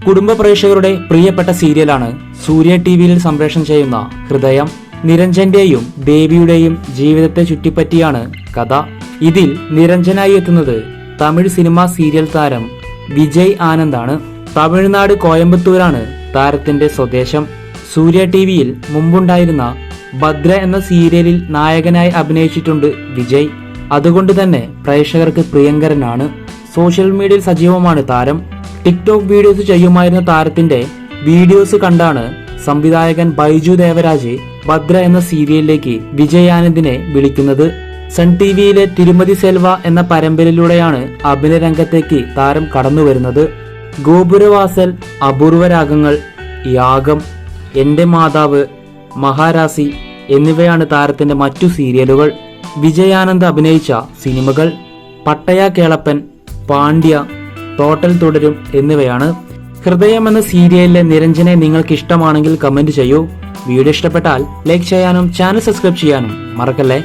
കുടുംബ പ്രേക്ഷകരുടെ പ്രിയപ്പെട്ട സീരിയലാണ് സൂര്യ ടിവിയിൽ സംപ്രേഷണം ചെയ്യുന്ന ഹൃദയം. നിരഞ്ജന്റെയും ദേവിയുടെയും ജീവിതത്തെ ചുറ്റിപ്പറ്റിയാണ് കഥ. ഇതിൽ നിരഞ്ജനായി എത്തുന്നത് തമിഴ് സിനിമാ സീരിയൽ താരം വിജയ് ആനന്ദാണ്. തമിഴ്നാട് കോയമ്പത്തൂരാണ് താരത്തിന്റെ സ്വദേശം. സൂര്യ ടിവിയിൽ മുമ്പുണ്ടായിരുന്ന ഭദ്ര എന്ന സീരിയലിൽ നായകനായി അഭിനയിച്ചിട്ടുണ്ട് വിജയ്. അതുകൊണ്ട് തന്നെ പ്രേക്ഷകർക്ക് പ്രിയങ്കരനാണ്. സോഷ്യൽ മീഡിയയിൽ സജീവമാണ് താരം. ടിക്ടോക്ക് വീഡിയോസ് ചെയ്യുമായിരുന്ന താരത്തിന്റെ വീഡിയോസ് കണ്ടാണ് സംവിധായകൻ ബൈജു ദേവരാജ് ഭദ്ര എന്ന സീരിയലിലേക്ക് വിജയ് ആനന്ദിനെ വിളിക്കുന്നത്. സൺ ടിവിയിലെ തിരുമതി സെൽവ എന്ന പരമ്പരയിലൂടെയാണ് അഭിനയ രംഗത്തേക്ക് താരം കടന്നുവരുന്നത്. ഗോപുരവാസൽ, അപൂർവ രാഗങ്ങൾ, യാഗം, എന്റെ മാതാവ്, മഹാരാസി എന്നിവയാണ് താരത്തിന്റെ മറ്റു സീരിയലുകൾ. വിജയ് ആനന്ദ് അഭിനയിച്ച സിനിമകൾ പട്ടയ കേളപ്പൻ, പാണ്ഡ്യ, ടോട്ടൽ തുടരും എന്നിവയാണ്. ഹൃദയം എന്ന സീരിയലിലെ നിരഞ്ജനെ നിങ്ങൾക്ക് ഇഷ്ടമാണെങ്കിൽ കമന്റ് ചെയ്യൂ. വീഡിയോ ഇഷ്ടപ്പെട്ടാൽ ലൈക്ക് ചെയ്യാനും ചാനൽ സബ്സ്ക്രൈബ് ചെയ്യാനും മറക്കല്ലേ.